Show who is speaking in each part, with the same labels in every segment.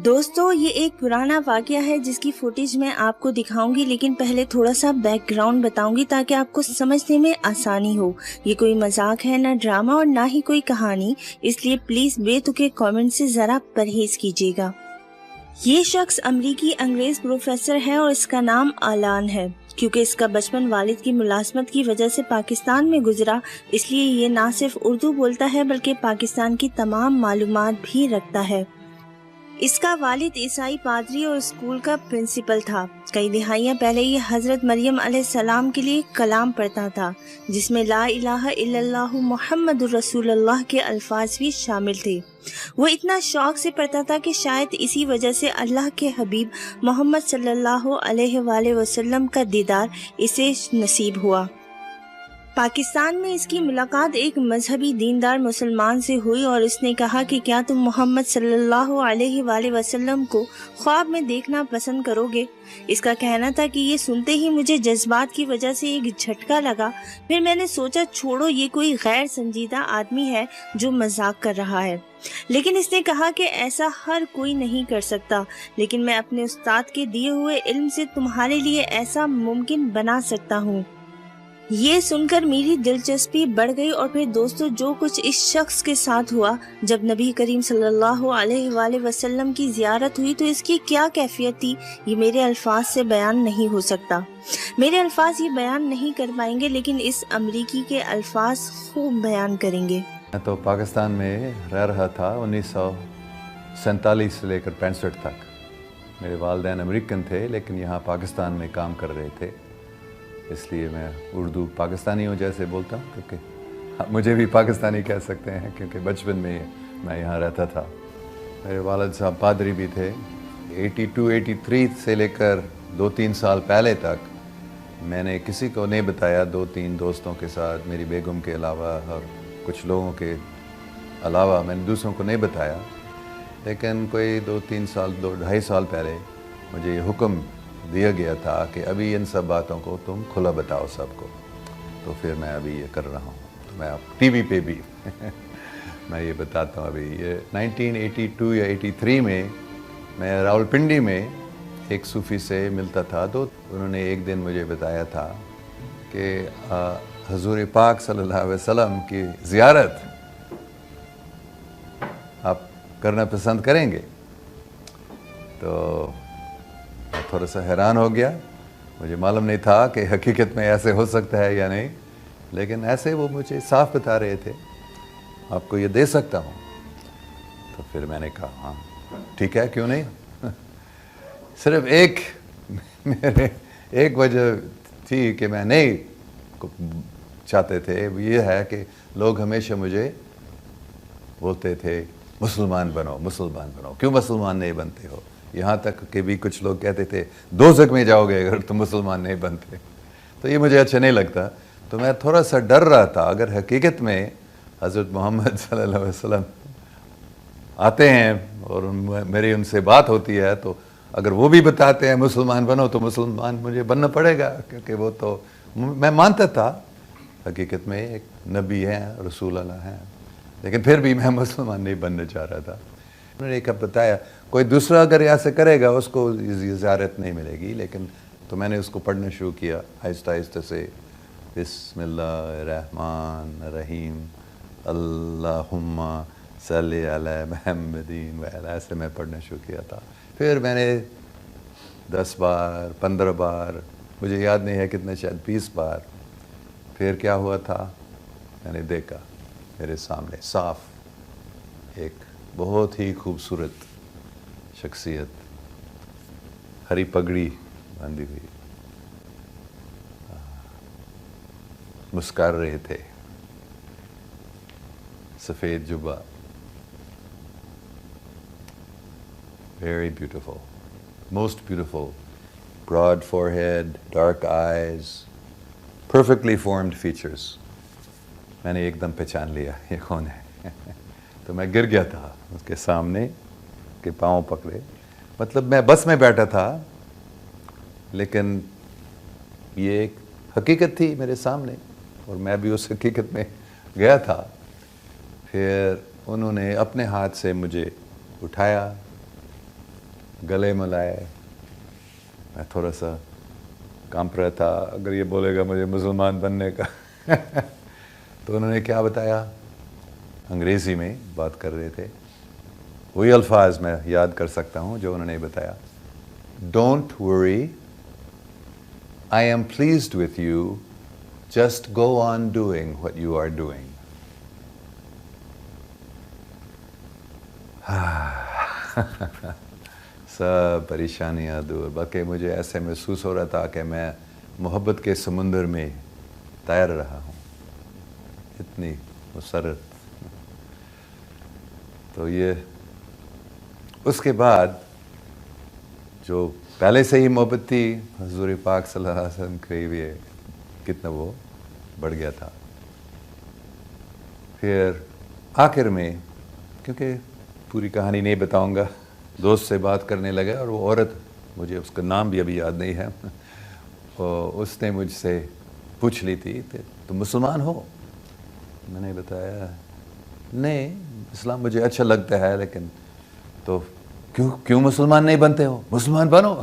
Speaker 1: دوستو یہ ایک پرانا واقعہ ہے جس کی فوٹیج میں آپ کو دکھاؤں گی، لیکن پہلے تھوڑا سا بیک گراؤنڈ بتاؤں گی تاکہ آپ کو سمجھنے میں آسانی ہو۔ یہ کوئی مذاق ہے، نہ ڈرامہ اور نہ ہی کوئی کہانی، اس لیے پلیز بے تکے کامنٹ سے ذرا پرہیز کیجیے گا۔ یہ شخص امریکی انگریز پروفیسر ہے اور اس کا نام آلان ہے۔ کیونکہ اس کا بچپن والد کی ملازمت کی وجہ سے پاکستان میں گزرا، اس لیے یہ نہ صرف اردو بولتا ہے بلکہ پاکستان کی تمام معلومات بھی رکھتا ہے۔ اس کا والد عیسائی پادری اور اسکول کا پرنسپل تھا۔ کئی دہائیاں پہلے یہ حضرت مریم علیہ السلام کے لیے کلام پڑھتا تھا، جس میں لا الہ الا اللہ محمد الرسول اللہ کے الفاظ بھی شامل تھے۔ وہ اتنا شوق سے پڑھتا تھا کہ شاید اسی وجہ سے اللہ کے حبیب محمد صلی اللہ علیہ وآلہ وسلم کا دیدار اسے نصیب ہوا۔ پاکستان میں اس کی ملاقات ایک مذہبی دیندار مسلمان سے ہوئی اور اس نے کہا کہ کیا تم محمد صلی اللہ علیہ وآلہ وسلم کو خواب میں دیکھنا پسند کرو گے؟ اس کا کہنا تھا کہ یہ سنتے ہی مجھے جذبات کی وجہ سے ایک جھٹکا لگا۔ پھر میں نے سوچا چھوڑو، یہ کوئی غیر سنجیدہ آدمی ہے جو مذاق کر رہا ہے۔ لیکن اس نے کہا کہ ایسا ہر کوئی نہیں کر سکتا، لیکن میں اپنے استاد کے دیے ہوئے علم سے تمہارے لیے ایسا ممکن بنا سکتا ہوں۔ یہ سن کر میری دلچسپی بڑھ گئی اور پھر دوستو جو کچھ اس شخص کے ساتھ ہوا جب نبی کریم صلی اللہ علیہ وآلہ وسلم کی زیارت ہوئی تو اس کی کیا کیفیت تھی، یہ میرے الفاظ سے بیان نہیں ہو سکتا۔ میرے الفاظ یہ بیان نہیں کر پائیں گے، لیکن اس امریکی کے الفاظ خوب بیان کریں گے۔
Speaker 2: میں تو پاکستان میں رہ رہا تھا 1947 سے لے کر 65 تک۔ میرے والدین امریکن تھے لیکن یہاں پاکستان میں کام کر رہے تھے، اس لیے میں اردو پاکستانیوں جیسے بولتا ہوں، کیونکہ مجھے بھی پاکستانی کہہ سکتے ہیں کیونکہ بچپن میں میں یہاں رہتا تھا۔ میرے والد صاحب پادری بھی تھے۔ 82-83 سے لے کر 2-3 سال پہلے تک میں نے کسی کو نہیں بتایا، 2-3 دوستوں کے ساتھ، میری بیگم کے علاوہ اور کچھ لوگوں کے علاوہ میں نے دوسروں کو نہیں بتایا۔ لیکن کوئی 2-3 سال 2-2.5 سال پہلے مجھے یہ حکم دیا گیا تھا کہ ابھی ان سب باتوں کو تم کھلا بتاؤ سب کو، تو پھر میں ابھی یہ کر رہا ہوں۔ تو میں اب ٹی وی پہ بھی میں یہ بتاتا ہوں۔ ابھی یہ 1982 یا 83 میں راولپنڈی میں ایک صوفی سے ملتا تھا، تو انہوں نے ایک دن مجھے بتایا تھا کہ حضور پاک صلی اللہ علیہ وسلم کی زیارت آپ کرنا پسند کریں گے؟ تو میں تھوڑا سا حیران ہو گیا، مجھے معلوم نہیں تھا کہ حقیقت میں ایسے ہو سکتا ہے یا نہیں، لیکن ایسے وہ مجھے صاف بتا رہے تھے آپ کو یہ دے سکتا ہوں۔ تو پھر میں نے کہا ہاں ٹھیک ہے، کیوں نہیں۔ صرف ایک وجہ تھی کہ میں نہیں چاہتے تھے، یہ ہے کہ لوگ ہمیشہ مجھے بولتے تھے مسلمان بنو، مسلمان بنو، کیوں مسلمان نہیں بنتے ہو؟ یہاں تک کہ بھی کچھ لوگ کہتے تھے دوزخ میں جاؤ گے اگر تم مسلمان نہیں بنتے۔ تو یہ مجھے اچھا نہیں لگتا، تو میں تھوڑا سا ڈر رہا تھا اگر حقیقت میں حضرت محمد صلی اللہ علیہ وسلم آتے ہیں اور میری ان سے بات ہوتی ہے، تو اگر وہ بھی بتاتے ہیں مسلمان بنو تو مسلمان مجھے بننا پڑے گا، کیونکہ وہ تو میں مانتا تھا حقیقت میں ایک نبی ہیں، رسول اللہ ہیں، لیکن پھر بھی میں مسلمان نہیں بننا چاہ رہا تھا۔ انہوں نے ایک بتایا کوئی دوسرا اگر ایسے کرے گا اس کو زیارت نہیں ملے گی، لیکن تو میں نے اس کو پڑھنا شروع کیا آہستہ آہستہ سے، بسم اللہ الرحمن الرحیم اللہم صلی علی محمدین وعلی، ایسے میں پڑھنا شروع کیا تھا۔ پھر میں نے 10 بار 15 بار، مجھے یاد نہیں ہے کتنے، شاید 20 بار۔ پھر کیا ہوا تھا، میں نے دیکھا میرے سامنے صاف ایک بہت ہی خوبصورت شخصیت، ہری پگڑی باندھی ہوئی، مسکر رہے تھے، سفید Jabba, very beautiful, most beautiful, broad forehead, dark eyes, perfectly formed features. میں نے ایک دم پہچان لیا یہ کون ہے۔ تو میں گر گیا تھا اس کے سامنے، کے پاؤں پکڑے، مطلب میں بس میں بیٹھا تھا لیکن یہ ایک حقیقت تھی میرے سامنے اور میں بھی اس حقیقت میں گیا تھا۔ پھر انہوں نے اپنے ہاتھ سے مجھے اٹھایا گلے ملائے. میں تھوڑا سا کانپ رہا تھا اگر یہ بولے گا مجھے مسلمان بننے کا. تو انہوں نے کیا بتایا, انگریزی میں بات کر رہے تھے, وہی الفاظ میں یاد کر سکتا ہوں جو انہوں نے بتایا. Don't worry, I am pleased with you, just go on doing what you are doing. سب پریشانیاں دور. باقی مجھے ایسے محسوس ہو رہا تھا کہ میں محبت کے سمندر میں تیر رہا ہوں, اتنی مسرت. تو یہ اس کے بعد جو پہلے سے ہی محبت تھی حضور پاک صلی اللہ علیہ وسلم کے لیے, کتنا وہ بڑھ گیا تھا. پھر آخر میں, کیونکہ پوری کہانی نہیں بتاؤں گا, دوست سے بات کرنے لگے اور وہ عورت, مجھے اس کا نام بھی ابھی یاد نہیں ہے, اس نے مجھ سے پوچھ لی تھی تم مسلمان ہو؟ میں نے بتایا نہیں, اسلام مجھے اچھا لگتا ہے, لیکن تو کیوں مسلمان نہیں بنتے ہو, مسلمان بنو.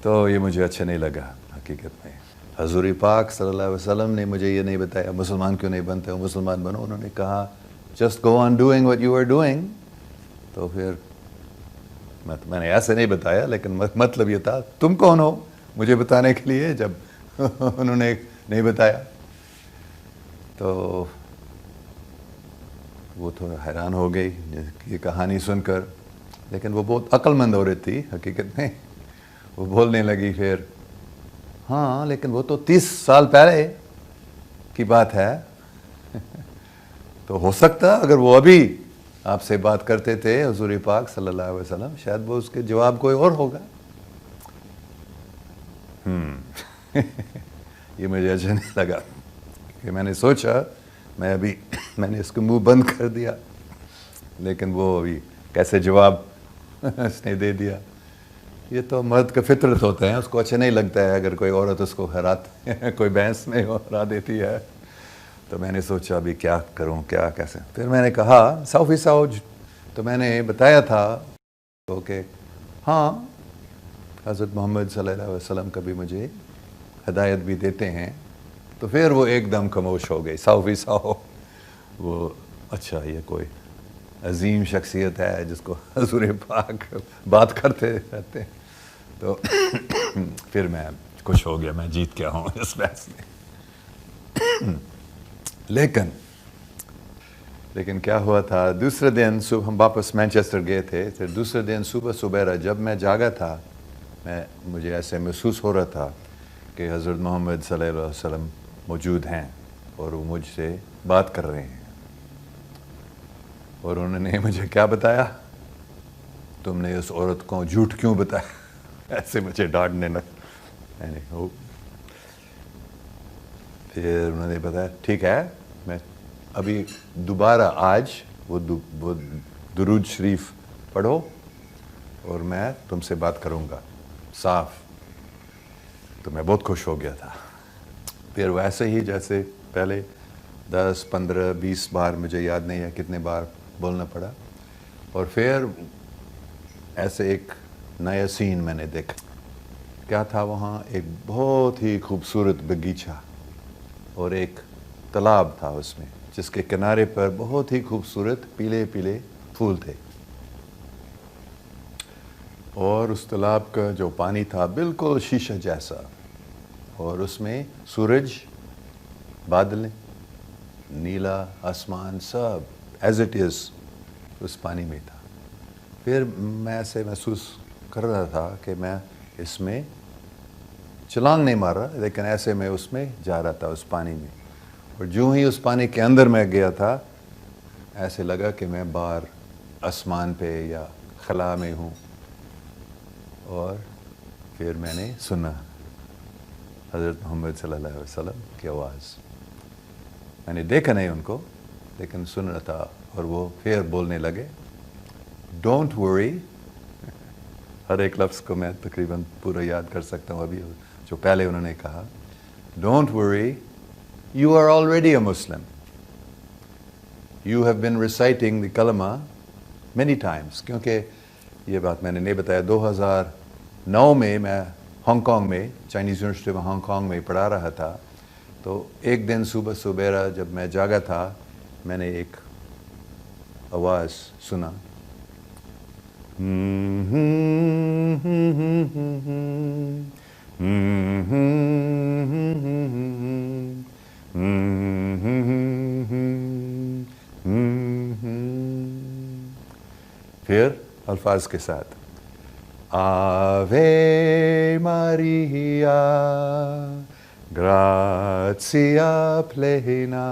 Speaker 2: تو یہ مجھے اچھا نہیں لگا حقیقت میں. حضور پاک صلی اللہ علیہ وسلم نے مجھے یہ نہیں بتایا مسلمان کیوں نہیں بنتے ہو, مسلمان بنو. انہوں نے کہا just go on doing what you are doing. تو پھر میں نے ایسے نہیں بتایا, لیکن مطلب یہ تھا تم کون ہو مجھے بتانے کے لیے, جب انہوں نے نہیں بتایا. تو وہ تھوڑا حیران ہو گئی یہ کہانی سن کر, لیکن وہ بہت عقل مند عورت تھی حقیقت میں. وہ بولنے لگی پھر, ہاں لیکن وہ تو 30 سال پہلے کی بات ہے, تو ہو سکتا اگر وہ ابھی آپ سے بات کرتے تھے حضور پاک صلی اللہ علیہ وسلم, شاید وہ اس کے جواب کوئی اور ہوگا. یہ مجھے اچھا نہیں لگا کہ میں نے سوچا میں نے اس کو منہ بند کر دیا, لیکن وہ ابھی کیسے جواب اس نے دے دیا. یہ تو مرد کا فطرت ہوتا ہے, اس کو اچھا نہیں لگتا ہے اگر کوئی عورت اس کو کوئی بحث میں ہرا دیتی ہے. تو میں نے سوچا ابھی کیا کروں, کیا کیسے. پھر میں نے کہا 100%. تو میں نے بتایا تھا تو کہ ہاں حضرت محمد صلی اللہ علیہ وسلم کبھی مجھے ہدایت بھی دیتے ہیں. تو پھر وہ ایک دم خاموش ہو گئی 100%. وہ اچھا یہ کوئی عظیم شخصیت ہے جس کو حضور پاک بات کرتے رہتے ہیں. تو پھر میں خوش ہو گیا, میں جیت گیا ہوں اس بحث میں. لیکن کیا ہوا تھا, دوسرے دن صبح ہم واپس مینچسٹر گئے تھے. پھر دوسرے دن صبح جب میں جاگا تھا, مجھے ایسے محسوس ہو رہا تھا کہ حضرت محمد صلی اللہ علیہ وسلم موجود ہیں اور وہ مجھ سے بات کر رہے ہیں. اور انہوں نے مجھے کیا بتایا, تم نے اس عورت کو جھوٹ کیوں بتایا. ایسے مجھے ڈانٹنے لگا. پھر انہوں نے بتایا ٹھیک ہے, میں ابھی دوبارہ آج وہ درود شریف پڑھو اور میں تم سے بات کروں گا صاف. تو میں بہت خوش ہو گیا تھا. پھر ویسے ہی جیسے پہلے 10 15 20 بار, مجھے یاد نہیں ہے کتنے بار بولنا پڑا. اور پھر ایسے ایک نیا سین میں نے دیکھا. کیا تھا وہاں, ایک بہت ہی خوبصورت باغیچہ اور ایک تالاب تھا اس میں, جس کے کنارے پر بہت ہی خوبصورت پیلے پیلے پھول تھے. اور اس تالاب کا جو پانی تھا بالکل شیشہ جیسا, اور اس میں سورج, بادل, نیلا آسمان سب ایز اٹ از اس پانی میں تھا. پھر میں ایسے محسوس کر رہا تھا کہ میں اس میں چھلانگ نہیں مار رہا, لیکن ایسے میں اس میں جا رہا تھا اس پانی میں. اور جو ہی اس پانی کے اندر میں گیا تھا, ایسے لگا کہ میں باہر آسمان پہ یا خلا میں ہوں. اور پھر میں نے سنا حضرت محمد صلی اللہ علیہ وسلم کی آواز. میں نے دیکھا نہیں ان کو, لیکن سن رہا تھا. اور وہ پھر بولنے لگے ڈونٹ ورری. ہر ایک لفظ کو میں تقریباً پورا یاد کر سکتا ہوں ابھی, جو پہلے انہوں نے کہا. Don't worry, you are already a Muslim. You have been reciting the کلمہ مینی ٹائمس. کیونکہ یہ بات میں نے نہیں بتایا. 2009 میں ہانگ کانگ میں چائنیز یونیورسٹی میں ہانگ کانگ میں پڑھا رہا تھا. تو ایک دن صبح سبیرا جب میں جاگا تھا میں نے ایک آواز سنا. پھر الفاظ کے ساتھ آوے ماریا گراتیا پلینا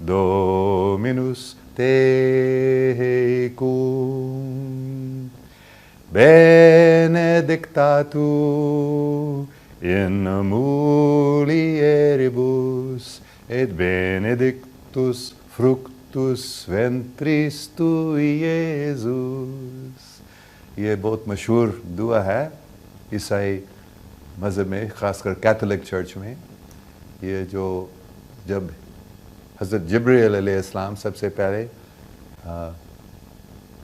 Speaker 2: Dominus tecum, benedicta tu in mulieribus, et benedictus fructus ventris tui, Iesus. یہ بہت مشہور دعا ہے عیسائی مذہب میں، خاص کر کیتھولک چرچ میں. یہ جو جب حضرت جبرائیل علیہ السلام سب سے پہلے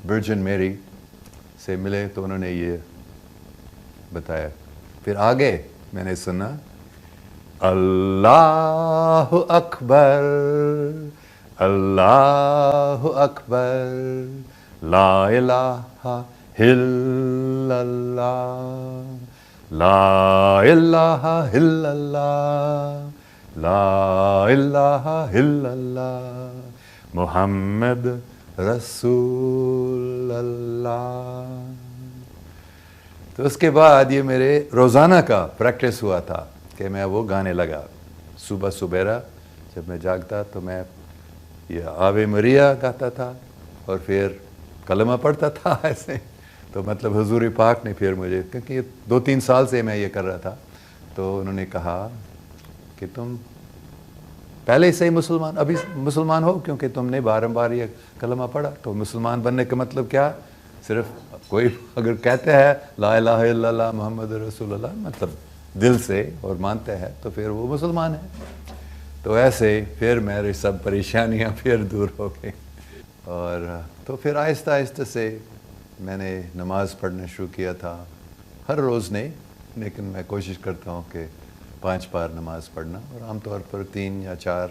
Speaker 2: ورجن میری سے ملے تو انہوں نے یہ بتایا. پھر آگے میں نے سنا اللہ اکبر اللہ اکبر لا الہ الا اللہ لا الہ الا اللہ لا الہ الا اللہ محمد رسول اللہ. تو اس کے بعد یہ میرے روزانہ کا پریکٹس ہوا تھا کہ میں وہ گانے لگا. صبح سبیرا جب میں جاگتا تو میں یہ آوے مریا گاتا تھا اور پھر کلمہ پڑھتا تھا ایسے. تو مطلب حضور پاک نے پھر مجھے، کیونکہ 2-3 سال سے میں یہ کر رہا تھا، تو انہوں نے کہا کہ تم پہلے سے ہی ابھی مسلمان ہو کیونکہ تم نے بار یہ کلمہ پڑھا. تو مسلمان بننے کا مطلب کیا؟ صرف کوئی اگر کہتے ہیں لا الہ الا اللہ محمد رسول اللہ مطلب دل سے اور مانتے ہیں تو پھر وہ مسلمان ہے. تو ایسے پھر میری سب پریشانیاں پھر دور ہو گئی. اور تو پھر آہستہ آہستہ سے میں نے نماز پڑھنا شروع کیا تھا. ہر روز نہیں، لیکن میں کوشش کرتا ہوں کہ 5 بار نماز پڑھنا، اور عام طور پر 3 یا 4.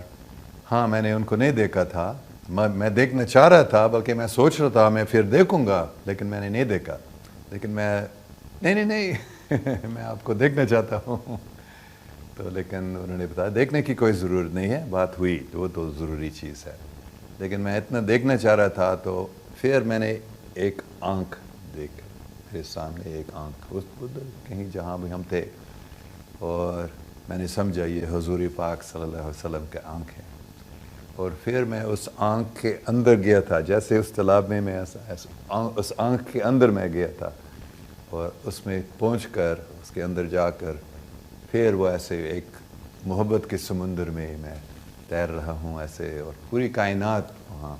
Speaker 2: ہاں میں نے ان کو نہیں دیکھا تھا، میں دیکھنا چاہ رہا تھا، بلکہ میں سوچ رہا تھا میں پھر دیکھوں گا، لیکن میں نے نہیں دیکھا. لیکن میں نہیں میں آپ کو دیکھنا چاہتا ہوں. تو لیکن انہوں نے بتایا دیکھنے کی کوئی ضرورت نہیں ہے. بات ہوئی وہ تو ضروری چیز ہے، لیکن میں اتنا دیکھنا چاہ رہا تھا. تو پھر میں نے ایک آنکھ دیکھ، میرے سامنے ایک آنکھ ادھر کہیں جہاں بھی ہم تھے، اور میں نے سمجھا یہ حضور پاک صلی اللہ علیہ وسلم کے آنکھ ہے. اور پھر میں اس آنکھ کے اندر گیا تھا، جیسے اس تالاب میں اس آنکھ کے اندر میں گیا تھا، اور اس میں پہنچ کر اس کے اندر جا کر پھر وہ ایسے ایک محبت کے سمندر میں تیر رہا ہوں ایسے، اور پوری کائنات وہاں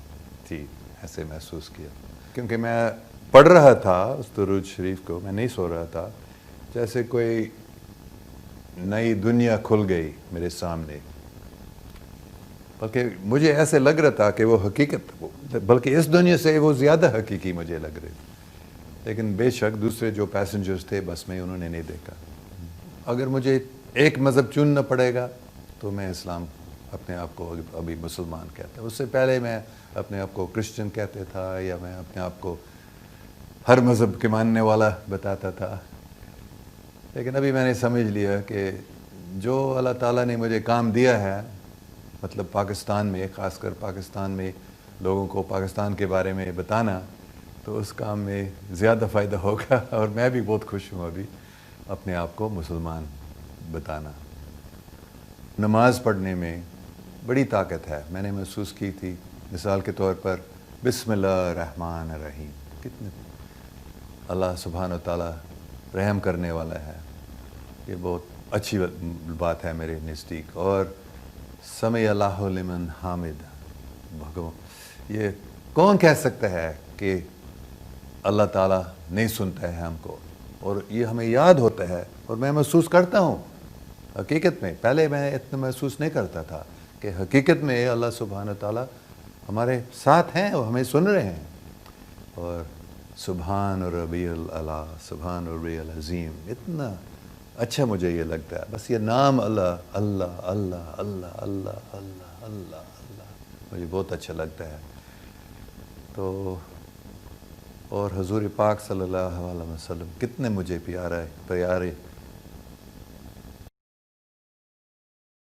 Speaker 2: تھی ایسے محسوس کیا. کیونکہ میں پڑھ رہا تھا اس درود شریف کو، میں نہیں سو رہا تھا، جیسے کوئی نئی دنیا کھل گئی میرے سامنے. بلکہ مجھے ایسے لگ رہا تھا کہ وہ حقیقت، بلکہ اس دنیا سے وہ زیادہ حقیقی مجھے لگ رہی. لیکن بے شک دوسرے جو پیسنجرز تھے بس میں انہوں نے نہیں دیکھا. اگر مجھے ایک مذہب چننا پڑے گا تو میں اسلام اپنے آپ کو ابھی مسلمان کہتا. اس سے پہلے میں اپنے آپ کو کرسچن کہتے تھا، یا میں اپنے آپ کو ہر مذہب کے ماننے والا بتاتا تھا. لیکن ابھی میں نے سمجھ لیا کہ جو اللہ تعالیٰ نے مجھے کام دیا ہے، مطلب پاکستان میں، خاص کر پاکستان میں لوگوں کو پاکستان کے بارے میں بتانا، تو اس کام میں زیادہ فائدہ ہوگا. اور میں بھی بہت خوش ہوں ابھی اپنے آپ کو مسلمان بتانا. نماز پڑھنے میں بڑی طاقت ہے. میں نے محسوس کی تھی، مثال کے طور پر بسم اللہ الرحمن الرحیم، کتنے اللہ سبحانہ وتعالیٰ رحم کرنے والا ہے، یہ بہت اچھی بات ہے میرے نزدیک. اور سمع اللہ لمن حامد، یہ کون کہہ سکتا ہے کہ اللہ تعالیٰ نہیں سنتا ہے ہم کو، اور یہ ہمیں یاد ہوتا ہے. اور میں محسوس کرتا ہوں حقیقت میں، پہلے میں اتنا محسوس نہیں کرتا تھا کہ حقیقت میں اللہ سبحانہ تعالیٰ ہمارے ساتھ ہیں اور ہمیں سن رہے ہیں. اور سبحان ربی العلا، سبحان ربی العظیم، اتنا اچھا مجھے یہ لگتا ہے. بس یہ نام اللہ اللہ اللہ اللہ اللہ اللہ اللہ اللہ مجھے بہت اچھا لگتا ہے. تو اور حضور پاک صلی اللہ علیہ وسلم کتنے مجھے پیارے